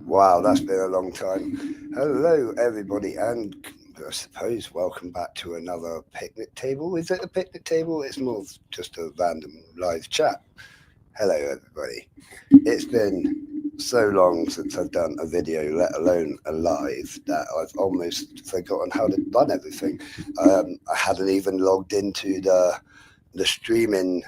Wow, that's been a long time. Hello, everybody, and I suppose welcome back to another picnic table. Is it a picnic table? It's more of just a random live chat. Hello, everybody. It's been so long since I've done a video, let alone a live, that I've almost forgotten how to run everything. I hadn't even logged into the streaming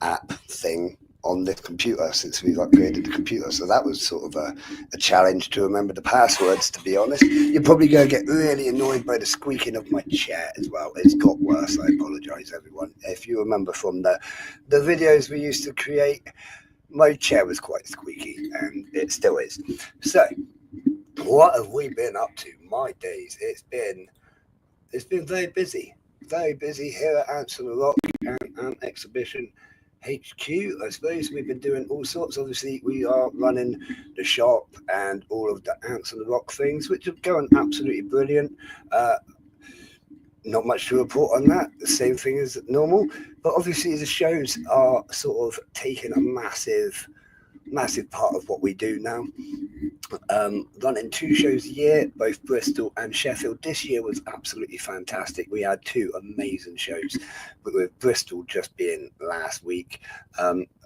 app thing on the computer since we've upgraded the computer, so that was sort of a challenge to remember the passwords, to be honest. You're probably going to get really annoyed by the squeaking of my chair as well. It's got worse. I apologize, everyone. If you remember from the videos we used to create, my chair was quite squeaky, and it still is. So what have we been up to? My days, it's been very busy here at Ants on the Rock and Exhibition HQ. I suppose we've been doing all sorts. Obviously, we are running the shop and all of the Ants on the Rock things, which are going absolutely brilliant. Not much to report on that. The same thing as normal. But obviously, the shows are sort of taking a massive part of what we do now. Running 2 shows a year, both Bristol and Sheffield. This year was absolutely fantastic. We had 2 amazing shows, but with Bristol just being last week.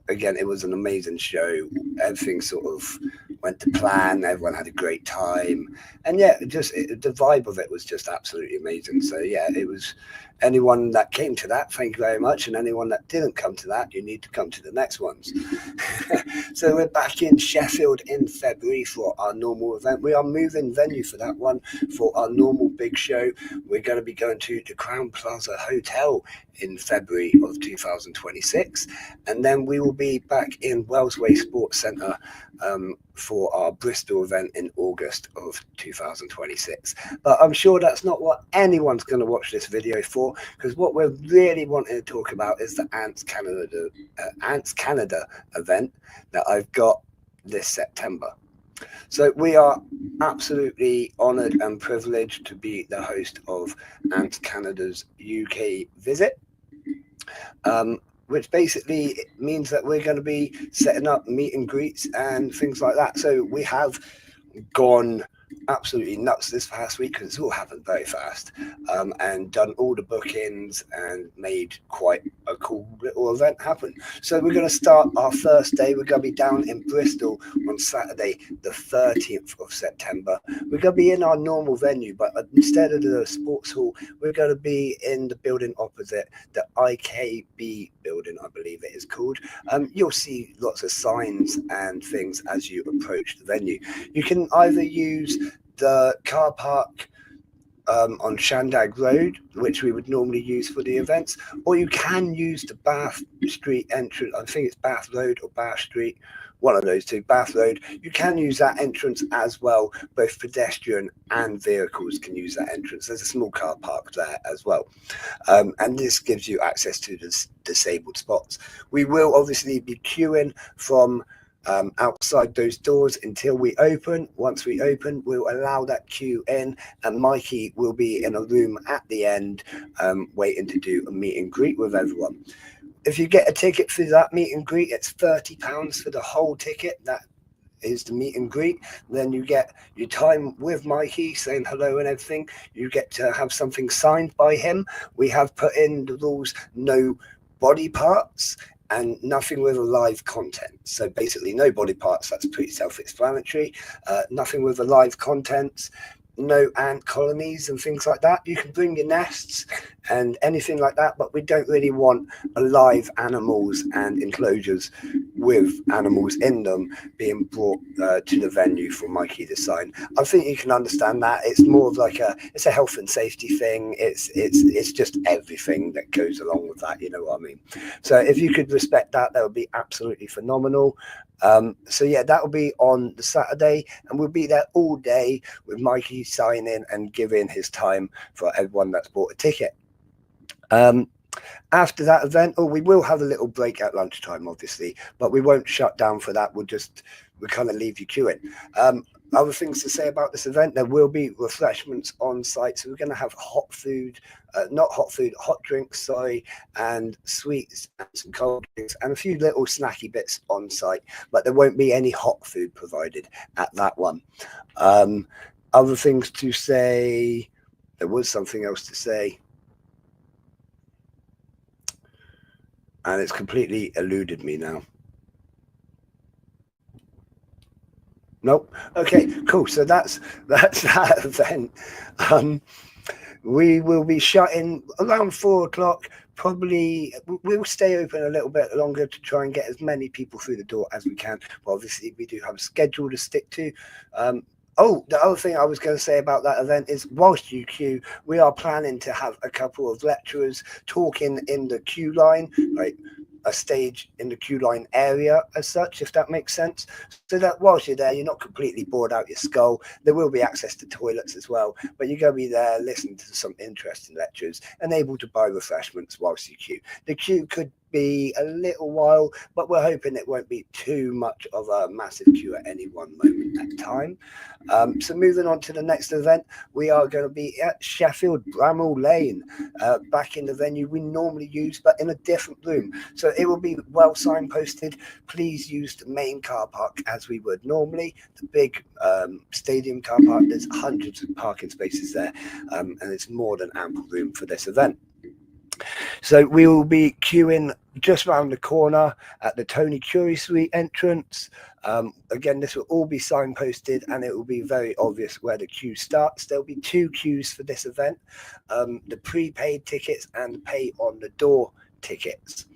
Again, it was an amazing show. Everything sort of went to plan. Everyone had a great time, and yeah, the vibe of it was just absolutely amazing. So yeah, it was. Anyone that came to that, thank you very much, and anyone that didn't come to that, you need to come to the next ones. So we're back in Sheffield in February for our normal event. We are moving venue for that one, for our normal big show. We're going to be going to the Crowne Plaza Hotel in February of 2026, and then we will be back in Wellsway Sports Centre for our Bristol event in August of 2026. But I'm sure that's not what anyone's going to watch this video for, because what we're really wanting to talk about is the Ants Canada event that I've got this September. So we are absolutely honoured and privileged to be the host of Ants Canada's UK visit. Which basically means that we're going to be setting up meet and greets and things like that. So we have gone absolutely nuts this past week, because it's all happened very fast, and done all the bookings and made quite a cool little event happen. So we're going to start our first day. We're going to be down in Bristol on Saturday the 13th of September. We're going to be in our normal venue, but instead of the sports hall, we're going to be in the building opposite, the IKB building, I believe it is called. You'll see lots of signs and things as you approach the venue. You can either use the car park on Shandag Road, which we would normally use for the events, or you can use the Bath Street entrance. I think it's Bath Road or Bath Street, one of those two, Bath Road. You can use that entrance as well. Both pedestrian and vehicles can use that entrance. There's a small car park there as well. And this gives you access to the disabled spots. We will obviously be queuing from outside those doors until we open. Once we open, we'll allow that queue in, and Mikey will be in a room at the end waiting to do a meet and greet with everyone. If you get a ticket for that meet and greet, it's £30 for the whole ticket. That is the meet and greet. Then you get your time with Mikey, saying hello and everything. You get to have something signed by him. We have put in the rules: no body parts and nothing with a live content. So basically no body parts. That's pretty self-explanatory. Nothing with a live content. no ant colonies and things like that. You can bring your nests and anything like that, but we don't really want alive animals and enclosures with animals in them being brought to the venue for Mikey to sign. I think you can understand that. It's more of like it's a health and safety thing. It's just everything that goes along with that. You know what I mean? So if you could respect that, that would be absolutely phenomenal. So yeah, that will be on the Saturday, and we'll be there all day with Mikey signing and giving his time for everyone that's bought a ticket. After that event, we will have a little break at lunchtime, obviously, but we won't shut down for that. We'll kind of leave you queuing. Other things to say about this event: there will be refreshments on site, so we're going to have hot drinks, sorry, and sweets and some cold drinks and a few little snacky bits on site, but there won't be any hot food provided at that one. Other things to say: there was something else to say, and it's completely eluded me now. Nope. Okay, cool. So that's that event. We will be shutting around 4 o'clock. Probably we'll stay open a little bit longer to try and get as many people through the door as we can. But obviously, we do have a schedule to stick to. The other thing I was going to say about that event is, whilst you queue, we are planning to have a couple of lecturers talking in the queue line, like a stage in the queue line area as such, if that makes sense. So that whilst you're there, you're not completely bored out your skull. There will be access to toilets as well, but you're going to be there listening to some interesting lectures and able to buy refreshments whilst you queue. The queue could be a little while, but we're hoping it won't be too much of a massive queue at any one moment at time. So moving on to the next event, we are going to be at Sheffield Bramall Lane, back in the venue we normally use, but in a different room. So it will be well signposted. Please use the main car park as we would normally. The big stadium car park, there's hundreds of parking spaces there, and it's more than ample room for this event. So we will be queuing just around the corner at the Tony Curie Suite entrance. Again, this will all be signposted, and it will be very obvious where the queue starts. There'll be 2 queues for this event, the prepaid tickets and pay on the door tickets.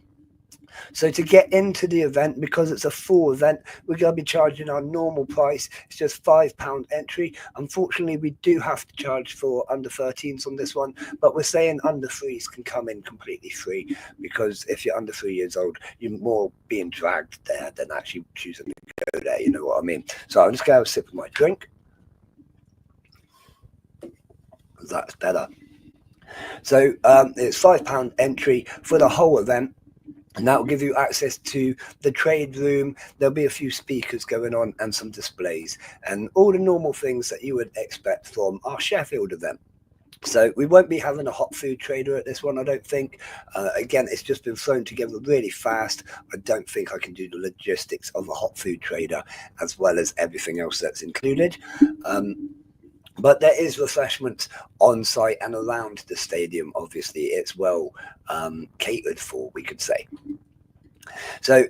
So to get into the event, because it's a full event, we're going to be charging our normal price. It's just £5 entry. Unfortunately, we do have to charge for under 13s on this one, but we're saying under 3s can come in completely free, because if you're under 3 years old, you're more being dragged there than actually choosing to go there. You know what I mean? So I'm just going to have a sip of my drink. That's better. So it's £5 entry for the whole event. And that will give you access to the trade room. There'll be a few speakers going on and some displays and all the normal things that you would expect from our Sheffield event. So we won't be having a hot food trader at this one, I don't think. Again, it's just been thrown together really fast. I don't think I can do the logistics of a hot food trader as well as everything else that's included. But there is refreshments on site and around the stadium. Obviously, it's well catered for, we could say. So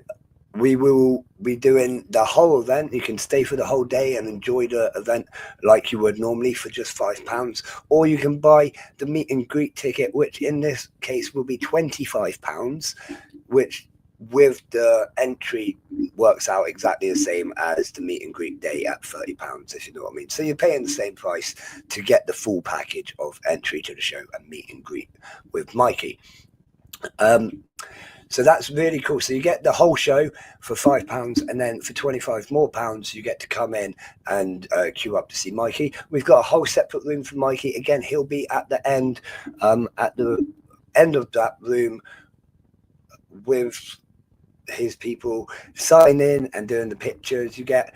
we will be doing the whole event. You can stay for the whole day and enjoy the event like you would normally for just £5, or you can buy the meet and greet ticket, which in this case will be £25, which with the entry works out exactly the same as the meet and greet day at £30, if you know what I mean. So you're paying the same price to get the full package of entry to the show and meet and greet with Mikey. So that's really cool. So you get the whole show for £5, and then for £25 more you get to come in and queue up to see Mikey. We've got a whole separate room for Mikey. Again, he'll be at the end of that room with his people signing and doing the pictures. You get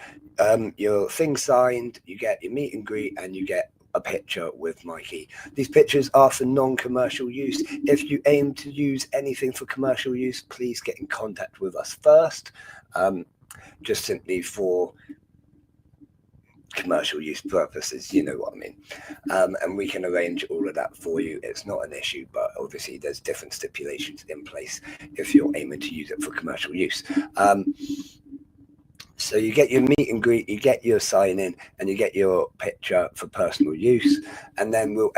your thing signed, you get your meet and greet, and you get a picture with Mikey. These pictures are for non-commercial use. If you aim to use anything for commercial use, please get in contact with us first, just simply for commercial use purposes, you know what I mean. And we can arrange all of that for you. It's not an issue, but obviously there's different stipulations in place if you're aiming to use it for commercial use. So you get your meet and greet, you get your sign in, and you get your picture for personal use, and then we'll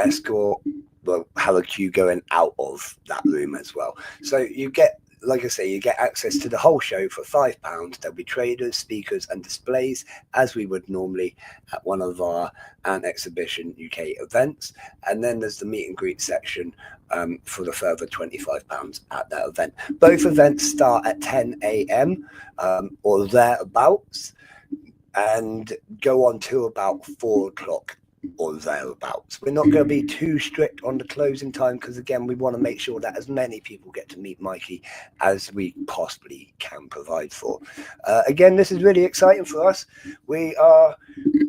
have a queue going out of that room as well. So you get, like I say, you get access to the whole show for £5. There'll be traders, speakers, and displays as we would normally at one of our Ant Exhibition UK events. And then there's the meet and greet section for the further £25 at that event. Both events start at 10 a.m. Or thereabouts, and go on to about 4 o'clock or thereabouts. We're not going to be too strict on the closing time because, again, we want to make sure that as many people get to meet Mikey as we possibly can provide for. Again, this is really exciting for us. We are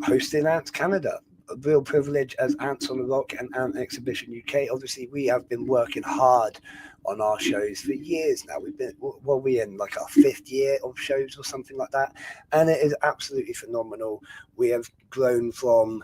hosting Ants Canada. A real privilege as Ants on the Rock and Ant Exhibition UK. Obviously, we have been working hard on our shows for years now. We're in like our 5th year of shows or something like that, and it is absolutely phenomenal. We have grown from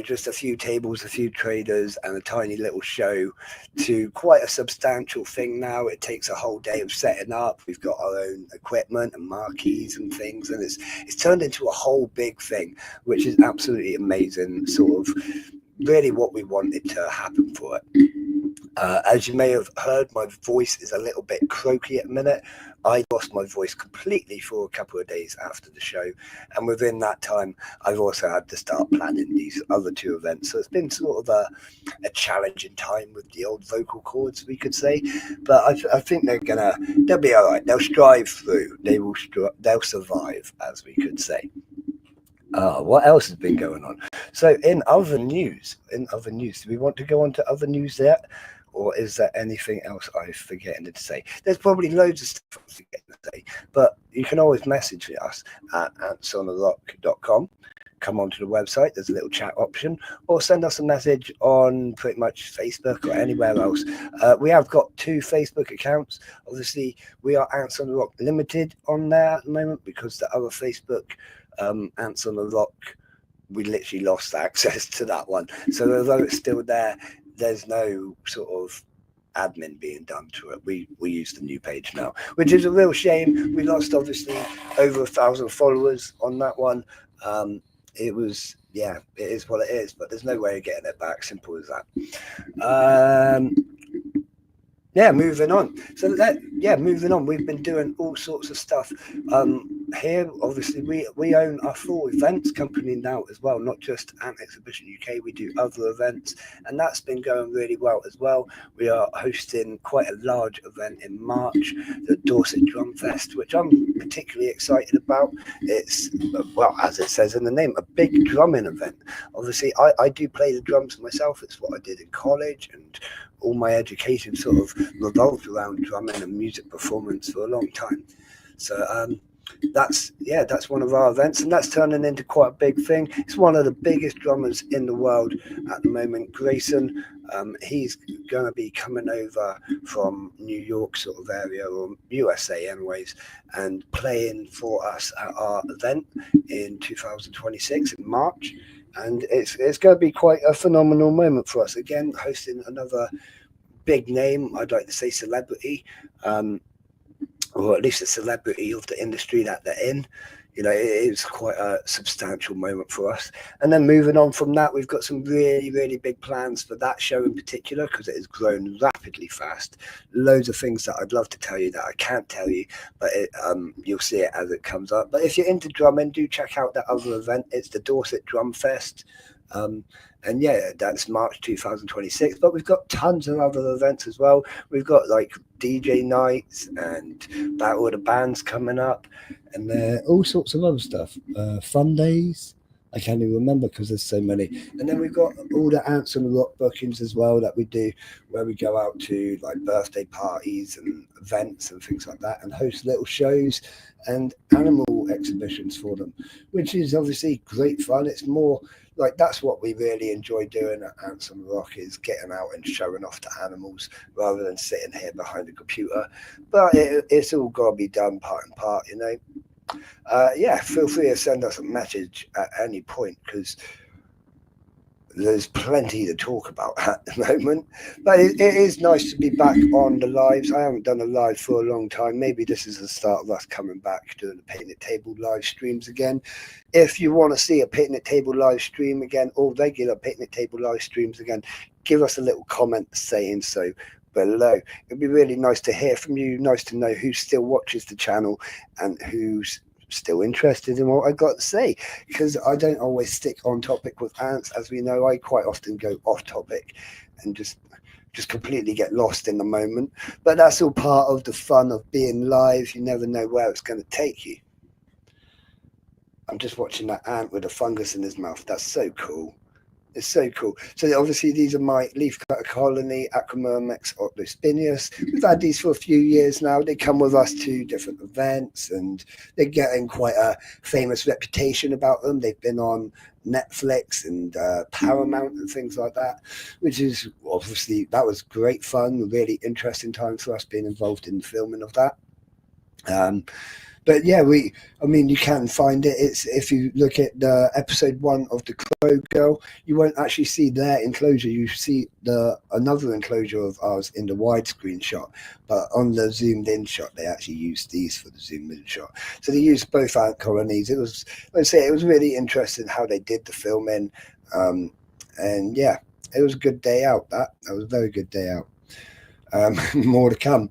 just a few tables, a few traders, and a tiny little show to quite a substantial thing now. It takes a whole day of setting up. We've got our own equipment and marquees and things, and it's turned into a whole big thing, which is absolutely amazing. Sort of really what we wanted to happen for it. As you may have heard, my voice is a little bit croaky at the minute. I lost my voice completely for a couple of days after the show, and within that time I've also had to start planning these other 2 events, so it's been sort of a challenging time with the old vocal cords, we could say, but I think they'll be all right. They'll strive through. They'll survive, as we could say. What else has been going on? So in other news, do we want to go on to other news yet? Or is there anything else I'm forgetting to say? There's probably loads of stuff I'm forgetting to say, but you can always message us at antsontherock.com. Come onto the website, there's a little chat option, or send us a message on pretty much Facebook or anywhere else. We have got 2 Facebook accounts. Obviously, we are Ants on the Rock Limited on there at the moment because the other Facebook, Ants on the Rock, we literally lost access to that one. So although it's still there, there's no sort of admin being done to it. We use the new page now, which is a real shame. We lost obviously over 1,000 followers on that one. It is what it is, but there's no way of getting it back. Simple as that. Moving on. Moving on. We've been doing all sorts of stuff. Here, obviously, we own our full events company now as well, not just Ant Exhibition UK. We do other events, and that's been going really well as well. We are hosting quite a large event in March, the Dorset Drum Fest, which I'm particularly excited about. It's, well, as it says in the name, a big drumming event. Obviously, I do play the drums myself. It's what I did in college, and all my education sort of revolved around drumming and music performance for a long time. So that's one of our events, and that's turning into quite a big thing. It's one of the biggest drummers in the world at the moment, Grayson. He's going to be coming over from New York sort of area, or USA anyways, and playing for us at our event in 2026 in March. And it's going to be quite a phenomenal moment for us. Again, hosting another big name, I'd like to say celebrity, or at least a celebrity of the industry that they're in. It is quite a substantial moment for us. And then moving on from that, we've got some really, really big plans for that show in particular, because it has grown rapidly fast. Loads of things that I'd love to tell you that I can't tell you, but you'll see it as it comes up. But if you're into drumming, do check out that other event. It's the Dorset Drum Fest. And that's March 2026, but we've got tons of other events as well. We've got like DJ nights and Battle of the Bands coming up, and all sorts of other stuff. Fun days, I can't even remember because there's so many. And then we've got all the Ants on the Rock bookings as well that we do, where we go out to like birthday parties and events and things like that, and host little shows and animal exhibitions for them, which is obviously great fun. It's more like that's what we really enjoy doing at Ants on the Rock, is getting out and showing off to animals rather than sitting here behind a computer. But it's all got to be done part and part, feel free to send us a message at any point, because there's plenty to talk about at the moment, but it is nice to be back on the lives. I haven't done a live for a long time. Maybe this is the start of us coming back doing the Picnic Table live streams again. If you want to see a Picnic Table live stream again, or regular Picnic Table live streams again, give us a little comment saying so below. It'd be really nice to hear from you, nice to know who still watches the channel and who's still interested in what I got to say, because I don't always stick on topic with ants. As we know, I quite often go off topic and just completely get lost in the moment, but that's all part of the fun of being live. You never know where it's going to take you. I'm just watching that ant with a fungus in his mouth. That's so cool. It's so cool. So obviously these are my leafcutter colony, Acromyrmex octospinius. We've had these for a few years now. They come with us to different events and they're getting quite a famous reputation about them. They've been on Netflix and Paramount and things like that, which is obviously, that was great fun, a really interesting time for us being involved in the filming of that. But yeah, I mean, you can find it. It's, if you look at the episode 1 of the Crow Girl, you won't actually see their enclosure. You see another enclosure of ours in the widescreen shot, but on the zoomed in shot, they actually used these for the zoomed in shot. So they used both ant colonies. It was, let's say, it was really interesting how they did the filming. And yeah, it was a good day out. That was a very good day out. More to come.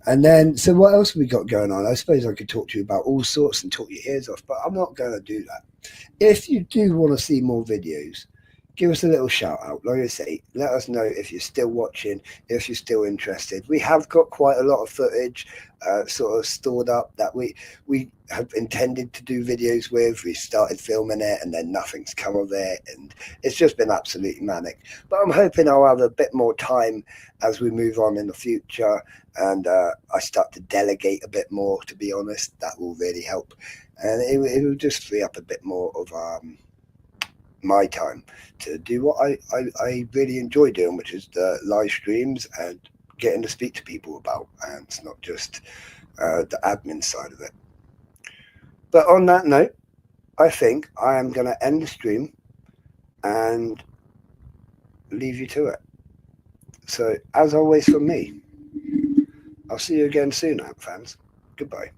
And then, so what else have we got going on? I suppose I could talk to you about all sorts and talk your ears off, but I'm not going to do that. If you do want to see more videos, give us a little shout out. Like I say, let us know if you're still watching, if you're still interested. We have got quite a lot of footage sort of stored up that we have intended to do videos with. We started filming it and then nothing's come of it, and it's just been absolutely manic. But I'm hoping I'll have a bit more time as we move on in the future, and I start to delegate a bit more, to be honest. That will really help, and it will just free up a bit more of my time to do what I really enjoy doing, which is the live streams and getting to speak to people about, and it's not just the admin side of it. But on that note, I think I am going to end the stream and leave you to it. So as always from me, I'll see you again soon, ant fans. Goodbye.